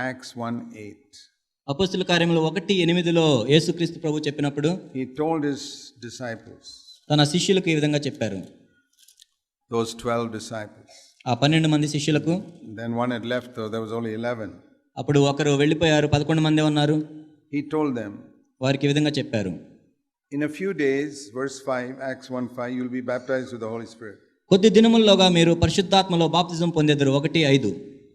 Acts 1:8. అపొస్తలుల కార్యములు 1:8లో యేసుక్రీస్తు ప్రభు చెప్పినప్పుడు He told his disciples, తన శిష్యులకు ఈ విధంగా చెప్పారు. those 12 disciples. ఆ 12 మంది శిష్యులకు, Then one had left, though there was only 11. అప్పుడు ఒకరు వెళ్ళిపోయారు, 11 మందే ఉన్నారు. He told them, వారికి ఈ విధంగా చెప్పారు, in a few days, verse 5, Acts 1:5, you will be baptized with the Holy Spirit. కొద్ది దినముల్లోగా మీరు పరిశుద్ధాత్మలో బాప్తిజం పొందెదరు. 1:5.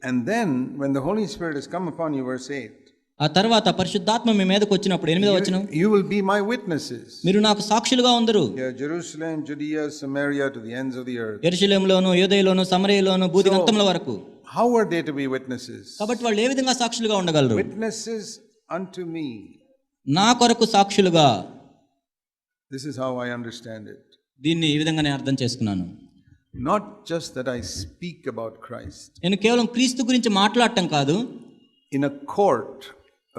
And then when the Holy Spirit has come upon you, verse 8, ఆ తర్వాత పరిశుద్ధాత్మ మీ మీదకి వచ్చినప్పుడు 8వ వచనం, you will be my witnesses. మీరు నాకు సాక్షులుగా ఉందరు. Here, Jerusalem, Judea, Samaria, to the ends of the earth. యెరూషలేములోను, యూదయలోను, సమరయలోను, భూదిగంతముల వరకు. How are they to be witnesses? కాబట్టి వాళ్ళు ఏ విధంగా సాక్షులుగా ఉండగలరు? Witnesses unto me. నా కొరకు సాక్షులుగా. This is how I understand it. దీన్ని ఈ విధంగా నేను అర్థం చేసుకున్నాను. Not just that I speak about Christ. నేను కేవలం క్రీస్తు గురించి మాట్లాడటం కాదు. In a court,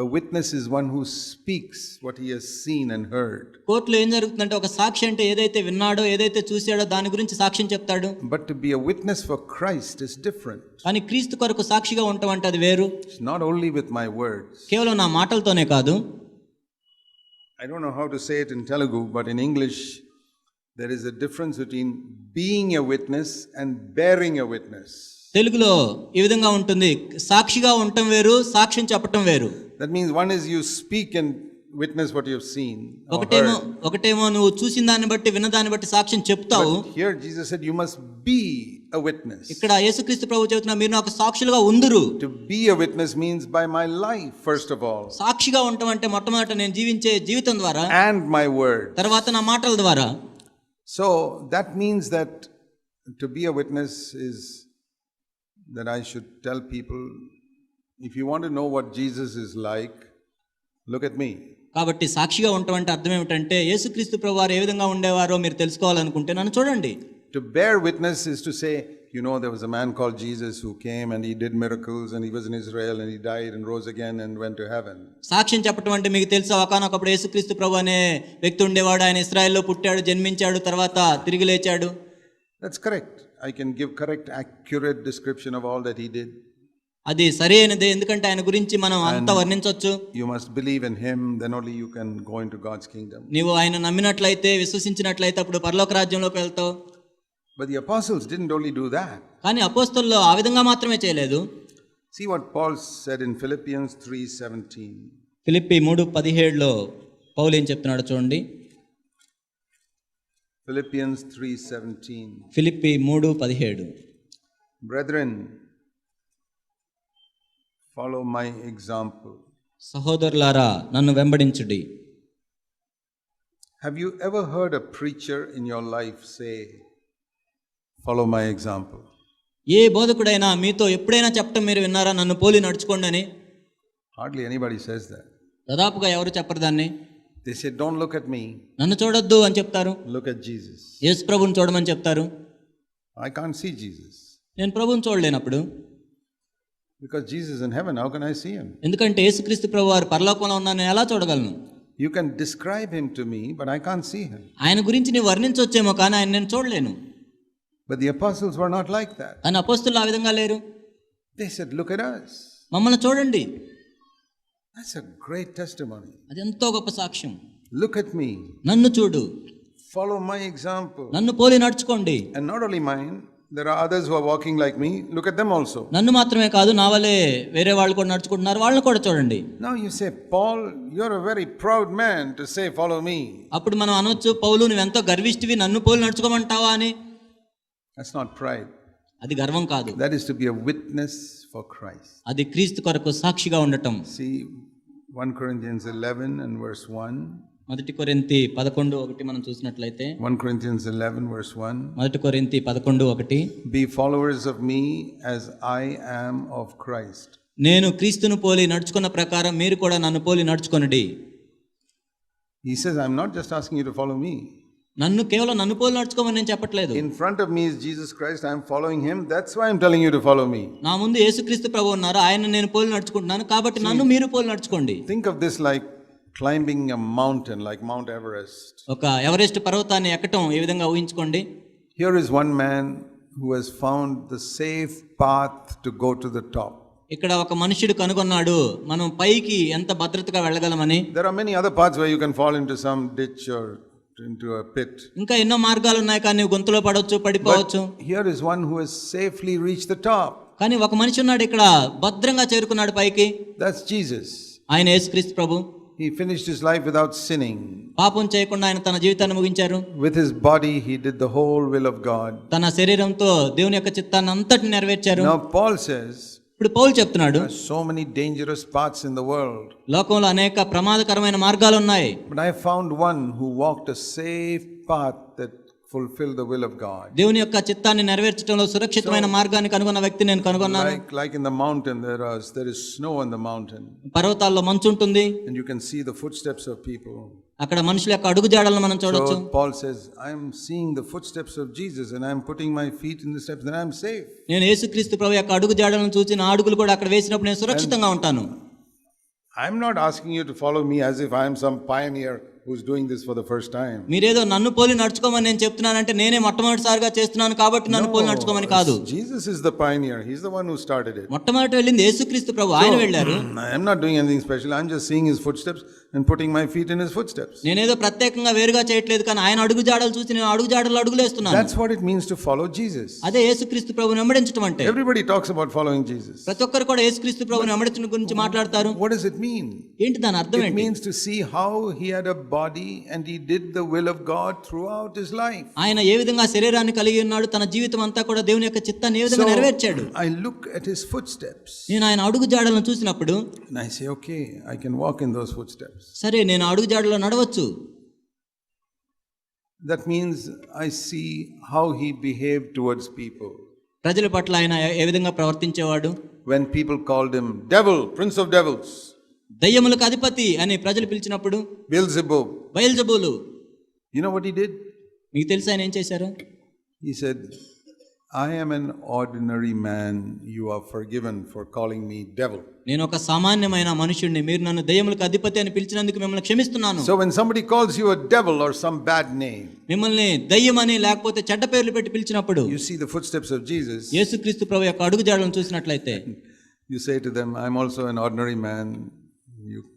a witness is one who speaks what he has seen and heard. కోర్టులో ఏం జరుగుతుందంటే ఒక సాక్షి అంటే ఏదైతే విన్నాడో, ఏదైతే చూశాడో దాని గురించి సాక్ష్యం చెప్తాడు. But to be a witness for Christ is different. కానీ క్రీస్తు కొరకు సాక్షిగా ఉండటం అంటే అది వేరు. It's not only with my words. కేవలం నా మాటలతోనే కాదు. I don't know how to say it in Telugu, but in English there is a difference between being a witness and bearing a witness. తెలుగులో ఈ విధంగా ఉంటుంది, సాక్షిగా ఉండటం వేరు, సాక్ష్యం చెప్పటం వేరు. That means one is you speak and witness what you have seen. ఒకటేమో నువ్వు చూసిన దాన్ని బట్టి, విన్న దాన్ని బట్టి సాక్ష్యం చెప్తావు. Here Jesus said you must be a witness. ఇక్కడ యేసుక్రీస్తు ప్రభువు చెప్తున్నా, మీరు నాకు సాక్షులుగా ఉందురు. To be a witness means by my life first of all. సాక్షిగా ఉండటం అంటే మొట్టమొదట నేను జీవించే జీవితం ద్వారా, and my word. తర్వాత నా మాటల ద్వారా. So that means that to be a witness is that I should tell people, if you want to know what Jesus is like, look at me. కాబట్టి సాక్షిగా ఉండటం అంటే అర్థం ఏమిటంటే, యేసుక్రీస్తు ప్రభువారు ఏ విధంగా ఉండేవారో మీరు తెలుసుకోవాలనుకుంటే నన్ను చూడండి. To bear witness is to say, you know, there was a man called Jesus who came and he did miracles and he was in Israel and he died and rose again and went to heaven. సాక్ష్యం చెప్పటం అంటే మీకు తెలుసా, ఒకానొకప్పుడు యేసుక్రీస్తు ప్రభు అనే వ్యక్తి ఉండేవాడు. ఆయన ఇశ్రాయేల్లో పుట్టాడు, జన్మించాడు, తర్వాత తిరిగి లేచాడు. That's correct. I can give correct, accurate description of all that he did. అది సరైనదే, ఎందుకంటే ఆయన గురించి మనం అంతా వర్ణించవచ్చు. You must believe in him, then only you can go into God's kingdom. నీవు ఆయన నమ్మినట్లయితే, విశ్వసించినట్లయితే అప్పుడు పరలోక రాజ్యంలోకి వెళ్తావు. But the apostles didn't only do that. కానీ అపోస్తలులు ఆ విధంగా మాత్రమే చేయలేదు. See what Paul said in Philippians 3:17. Philippi 3:17లో పౌలు ఏం చెప్తున్నాడో చూడండి. Philippians 3:17. Philippi 3:17. Brethren, follow my example. సహోదరులారా, నన్ను వెంబడించుడి. Have you ever heard a preacher in your life say, follow my example? ఏ బోధకుడైనా మీతో ఎప్పుడైనా చెప్పటం మీరు విన్నారా, నన్ను పోలి నడుచుకోండి అని? Hardly anybody says that. దాదాపుగా ఎవరు చెప్పరు దాన్ని. They say, don't look at me. నన్ను చూడొద్దు అని చెప్తారు. Look at Jesus. యేసు ప్రభువుని చూడమని చెప్తారు. I can't see Jesus. నేను ప్రభువుని చూడలేనప్పుడు. Because Jesus is in heaven, how can I see him? ఎందుకంటే యేసుక్రీస్తు ప్రభువారు పరలోకంలో ఉన్నాను, నేను ఎలా చూడగలను? You can describe him to me, but I can't see him. ఆయన గురించి నీవు వర్ణించొచ్చేమో, కానీ ఆయన నేను చూడలేను. But the apostles were not like that. కానీ అపోస్తలులు ఆ విధంగా లేరు. They said, look at us. మమ్మల్ని చూడండి. That's a great testimony. అది ఎంతో గొప్ప సాక్ష్యం. Look at me. నన్ను చూడు. Follow my example. నన్ను పోలి నడుచుకోండి. And not only mine, there are others who are walking like me. Look at them also. నన్ను మాత్రమే కాదు, నా వలే వేరే వాళ్ళు కూడా నడుచుకుంటున్నారు, వాళ్ళని కూడా చూడండి. Now you say, Paul, you're a very proud man to say follow me. అప్పుడు మనం అనొచ్చు, పౌలు నువ్వు ఎంతో గర్విష్టివి, నన్ను పోలి నడుచుకోమంటావా అని. That's not pride. అది గర్వం కాదు. That is to be a witness for Christ. అది క్రీస్తు కొరకు సాక్షిగా ఉండటం. See 1 Corinthians 11 and verse 1. 1 కొరింథీ 11:1 మనం చూసినట్లయితే, 1 Corinthians 11 verse 1. 1 కొరింథీ 11:1, Be followers of me as I am of Christ. నేను క్రీస్తును పోలి నడుచుకున్న ప్రకారం మీరు కూడా నన్ను పోలి నడుచుకొనుడి. He says, I'm not just asking you to follow me. నన్ను కేవలం నన్ను పోలి నడుచుకోమని నేను చెప్పట్లేదు. In front of me is Jesus Christ. I'm following him. That's why I'm telling you to follow me. నా ముందు యేసుక్రీస్తు ప్రభువు ఉన్నారు, ఆయన నేను పోలి నడుచుకుంటున్నాను, కాబట్టి నన్ను మీరు పోలి నడుచుకోండి. Think of this like climbing a mountain, like Mount Everest. ఒక ఎవరెస్ట్ పర్వతాన్ని ఎక్కటం ఏ విధంగా ఊహించుకోండి. Here is one man who has found the safe path to go to the top. ఇక్కడ ఒక మనుషుడు కనుగొన్నాడు మనం పైకి ఎంత భద్రతగా వెళ్ళగలమని. There are many other paths where you can fall into some ditch or into a pit. ఇంకా ఎన్నో మార్గాలు ఉన్నాయి, కానీ నువ్వు గుంతలో పడవచ్చు, పడిపోవచ్చు. Here is one who has safely reached the top. కానీ ఒక మనిషి ఉన్నాడు ఇక్కడ, భద్రంగా చేరుకున్నాడు పైకి. That's Jesus. ఆయన యేసుక్రీస్తు ప్రభు. He finished his life without sinning. పాపం చేయకుండా ఆయన తన జీవితాన్ని ముగించారు. With his body he did the whole will of God. తన శరీరంతో దేవుని యొక్క చిత్తాన్ని అంతటిని నెరవేర్చారు. Now Paul says, ఇప్పుడు పౌలు చెప్తున్నాడు, there are so many dangerous paths in the world, లోకంలో అనేక ప్రమాదకరమైన మార్గాలు ఉన్నాయి. but I found one who walked a safe path that fulfilled the will of God. దేవుని యొక్క చిత్తాన్ని నెరవేర్చడంలో సురక్షితమైన మార్గాన్ని కనుగొన్న వ్యక్తి నేను కనుగొన్నాను. Like in the mountain there is snow on the mountain, పర్వతాల్లో మంచు ఉంటుంది, and you can see the footsteps of people. అక్కడ మనుషుల యొక్క అడుగుజాడలను మనం చూడొచ్చు. So Paul says, I am seeing the footsteps of Jesus and I am putting my feet in the steps, then I am safe. నేను యేసుక్రీస్తు ప్రభు యొక్క అడుగుజాడలను చూసి నా అడుగులు కూడా అక్కడ వేసినప్పుడు నేను సురక్షితంగా ఉంటాను. I am not asking you to follow me as if I am some pioneer who's doing this for the first time. మీరేదో నన్ను పోలి నడుచుకోమని నేను చెప్తున్నానంటే నేనే మొట్టమొదటిసారిగా చేస్తున్నాను కాబట్టి నన్ను పోలి నడుచుకోమని కాదు. Jesus is the pioneer. He's the one who started it. మొట్టమొదటి వెళ్ళింది యేసుక్రీస్తు ప్రభు, ఆయన వెళ్ళారు. I am not doing anything special. I am just seeing his footsteps and putting my feet in his footsteps. నేనేదో ప్రత్యేకంగా వేరుగా చేయట్లేదు, కానీ ఆయన అడుగుజాడలు చూసి నేను అడుగుజాడలు అడుగులేస్తున్నాను. That's what it means to follow Jesus. అదే యేసుక్రీస్తు ప్రభువుని వెంబడించడం అంటే. Everybody talks about following Jesus. ప్రతి ఒక్కరు కూడా యేసుక్రీస్తు ప్రభువుని వెంబడించడం గురించి మాట్లాడతారు. What does it mean? ఏంటి దాని అర్థం ఏంటి? It means to see how he had a body and he did the will of God throughout his life. ఆయన ఏ విధంగా శరీరాన్ని కలిగి ఉన్నాడు, తన జీవితం అంతా కూడా దేవుని యొక్క చిత్తాన్ని ఏ విధంగా నెరవేర్చాడు. I look at his footsteps. నేను ఆయన అడుగుజాడలను చూసినప్పుడు and I say, okay, I can walk in those footsteps. సరే, నేను అడుగుజాడలో నడవచ్చు. That means I see how he behaved towards people. ప్రజల పట్ల ఆయన ఏ విధంగా ప్రవర్తించేవాడు. When people called him devil, prince of devils, దయ్యములకు అధిపతి అని ప్రజలు పిలిచినప్పుడు, Beelzebub, బయల్జెబూలు, you know what he did? మీకు తెలుసా ఆయన ఏం చేశారు? He said, I am an ordinary man, you are forgiven for calling me devil. నేను ఒక సామాన్యమైన మనుషుడిని, మీరు నన్ను దయ్యములకు అధిపతి అని పిలిచినందుకు మిమ్మల్ని క్షమిస్తున్నాను. So when somebody calls you a devil or some bad name, మిమ్మల్ని దయ్యమని లేకపోతే చెడ్డ పేర్లు పెట్టి పిలిచినప్పుడు, you see the footsteps of Jesus, యేసుక్రీస్తు ప్రభు యొక్క అడుగుజాడలను చూసినట్లయితే, you say to them, I am also an ordinary man.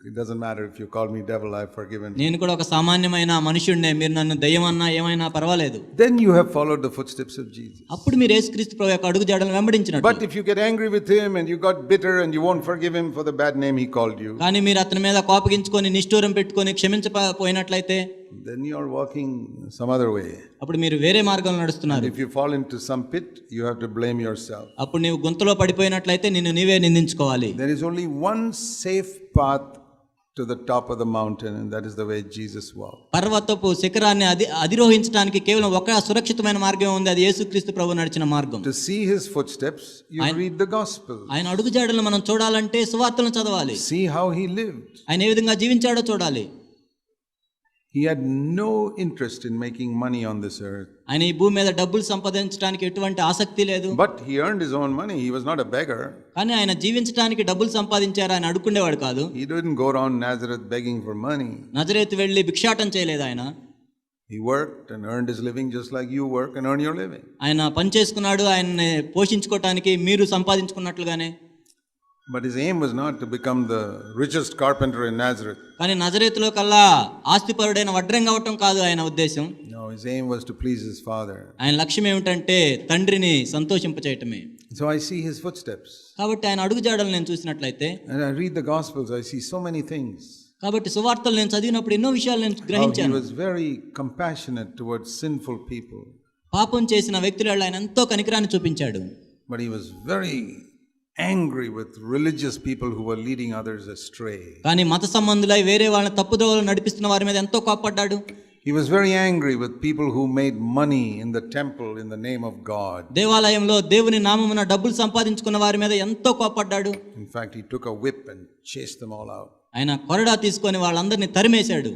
It doesn't matter if you call me devil, I have forgiven. నేను కూడా ఒక సామాన్యమైన మనుషుడినే, మీరు నన్ను దయ్యమన్నా ఏమైనా పర్వాలేదు. Then you have followed the footsteps of Jesus. అప్పుడు మీరు యేసుక్రీస్తు ప్రభు యొక్క అడుగుజాడలను వెంబడించినట్టు. But if you get angry with him and you got bitter and you won't forgive him for the bad name he called you, కానీ మీరు అతని మీద కోపగించుకొని నిష్ఠూరం పెట్టుకొని క్షమించకపోయినట్లయితే, then you are walking some other way. అప్పుడు మీరు వేరే మార్గంలో నడుస్తున్నారు. If you fall into some pit, you have to blame yourself. అప్పుడు నీవు గుంతలో పడిపోయినట్లయితే నిన్ను నీవే నిందించుకోవాలి. There is only one safe path to the top of the mountain, and that is the way Jesus walked. పర్వతపు శిఖరాన్ని అధిరోహించడానికి కేవలం ఒక సురక్షితమైన మార్గం ఉంది, అది యేసుక్రీస్తు ప్రభు నడిచిన మార్గం. To see his footsteps, you read the gospel. ఆయన అడుగుజాడలను మనం చూడాలంటే సువార్తలను చదవాలి. See how he lived. ఆయన ఏ విధంగా జీవించాడో చూడాలి. He had no interest in making money on this earth. ఆయన ఈ భూమి మీద డబ్బులు సంపాదించడానికి ఎటువంటి ఆసక్తి లేదు. But he earned his own money. He was not a beggar. కానీ ఆయన జీవించడానికి డబ్బులు సంపాదించారు, ఆయన అడుక్కునేవాడు కాదు. He didn't go around Nazareth begging for money. నజరేతు వెళ్ళి భిక్షాటం చేయలేదు ఆయన. He worked and earned his living just like you work and earn your living. ఆయన పని చేసుకున్నాడు, ఆయన్ని పోషించుకోవటానికి మీరు సంపాదించుకున్నట్లుగానే. But his aim was not to become the richest carpenter in Nazareth. కానీ నజరేతులో కల్లా ఆస్తిపరుడైన వడ్రంగి అవటం కాదు ఆయన ఉద్దేశం. No, his aim was to please his father. ఆయన లక్ష్యం ఏమిటంటే తండ్రిని సంతోషింపచేయటమే. So I see his footsteps. కాబట్టి ఆయన అడుగుజాడలు నేను చూసినట్లయితే, And I read the Gospels, I see so many things. కాబట్టి సువార్తలు నేను చదివినప్పుడు ఎన్నో విషయాలు నేను He గ్రహించాను. was very compassionate towards sinful people. పాపం చేసిన వ్యక్తులలో ఆయన ఎంతో కనికరాన్ని చూపించాడు. But he was very angry with religious people who were leading others astray. కానీ మత సంబంధులై వేరే వాళ్ళని తప్పుదోవలో నడిపిస్తున్న వారి మీద ఎంతో కోపపడ్డాడు. He was very angry with people who made money in the temple in the name of God. దేవాలయంలో దేవుని నామమున డబ్బులు సంపాదించుకున్న వారి మీద ఎంతో కోపపడ్డాడు. In fact, he took a whip and chased them all out. ఆయన కొరడా తీసుకొని వాళ్ళందరినీ తరిమేశాడు.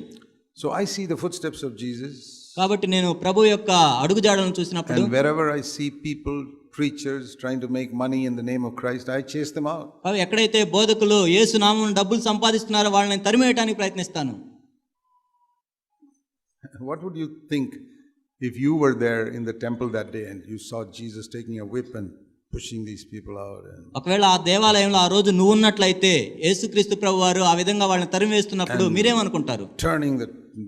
So I see the footsteps of Jesus. కాబట్టి నేను ప్రభు యొక్క అడుగుజాడలను చూసినప్పుడు, And wherever I see people, preachers trying to make money in the name of Christ, I chase them out. ఎక్కడైతే బోధకులు యేసు నామమున డబ్బులు సంపాదిస్తున్నారో వాళ్ళని తరిమేయడానికి ప్రయత్నిస్తాను. What would you think if you were there in the temple that day and you saw Jesus taking a whip and pushing these people out and ఒకవేళ ఆ దేవాలయంలో ఆ రోజు నువ్వు ఉన్నట్లయితే యేసుక్రీస్తు ప్రభు వారు ఆ విధంగా వాళ్ళని తరిమివేస్తున్నప్పుడు మీరేమనుకుంటారు? turning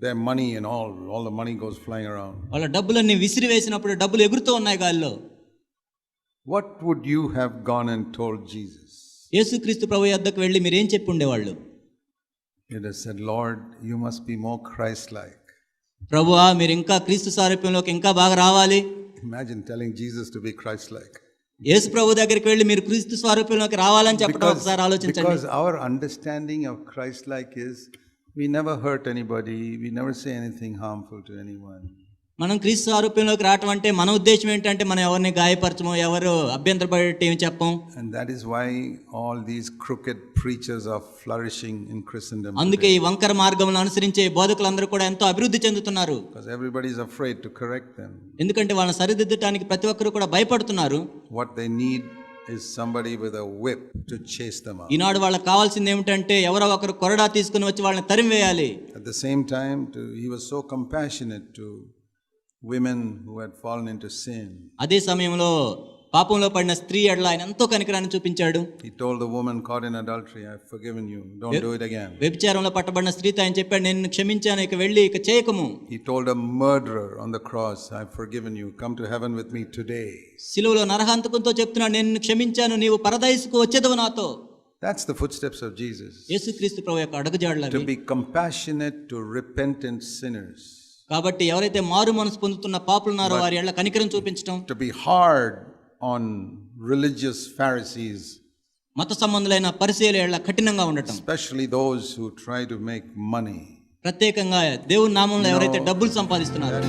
their money and all the money goes flying around. వాళ్ళ డబ్బులన్నీ విసిరివేసినప్పుడు డబ్బులు ఎగురుతూ ఉన్నాయి గాల్లో. What would you have gone and told Jesus? యేసుక్రీస్తు ప్రభు యొద్దకు వెళ్ళి మీరేం చెప్పి ఉండేవాళ్ళు? You'd have said, Lord, you must be more Christ-like. ప్రభువా మీరు ఇంకా క్రీస్తు సారూప్యంలోకి ఇంకా బాగా రావాలి. Imagine telling Jesus to be Christ-like. యేసు ప్రభు దగ్గరికి వెళ్ళి మీరు క్రీస్తు స్వరూపంలోకి రావాలని చెప్పడం ఒకసారి ఆలోచించండి. Because our understanding of Christ-like is we never hurt anybody, we never say anything harmful to anyone. మనం క్రీస్తు స్వరూపంలోకి రావటం అంటే మన ఉద్దేశం ఏంటంటే మనం ఎవరిని గాయపరచము, ఎవరు అభ్యంతరపడేటి ఏమి చెప్పం. And that is why all these crooked preachers are flourishing in Christendom. అందుకే ఈ వంకర మార్గములను అనుసరించే బోధకులందరూ కూడా ఎంతో అభివృద్ధి చెందుతున్నారు. Because everybody is afraid to correct them. ఎందుకంటే వాళ్ళని సరిదిద్దడానికి ప్రతి ఒక్కరు కూడా భయపడుతున్నారు. What they need is somebody with a whip to chase them out. ఈనాడు వాళ్ళకి కావాల్సింది ఏమిటంటే ఎవరో ఒకరు కొరడా తీసుకుని వచ్చి వాళ్ళని తరిమివేయాలి. At the same time, he was so compassionate to women who had fallen into sin. అదే సమయంలో పాపంలో పడిన స్త్రీ ఎడల ఆయన ఎంతో కనికరాన్ని చూపించాడు. He told the woman caught in adultery, I have forgiven you, don't do it again. వ్యభిచారంలో పట్టబడిన స్త్రీతో ఆయన చెప్పాడు, నేను క్షమించాను, ఇక వెళ్ళి ఇక చేయకము. He told a murderer on the cross, I have forgiven you, come to heaven with me today. సిలువలో నరహంతకునితో చెప్తున్నాడు, నేను క్షమించాను, నీవు పరదైసుకు వచ్చేదవు నాతో. That's the footsteps of Jesus. యేసుక్రీస్తు ప్రభు యొక్క అడుగుజాడలు To అవి. be compassionate to repentant sinners. కాబట్టి ఎవరైతే మారు మనసు పొందుతున్న పాపులున్నారో వారి ఎడల కనికరం చూపించడం. To be hard on religious Pharisees. మత సంబంధులైన పరిసయ్యుల ఎడల కఠినంగా ఉండటం. Especially those who try to make money. ప్రత్యేకంగా దేవుని నామంలో ఎవరైతే డబ్బులు సంపాదిస్తున్నారో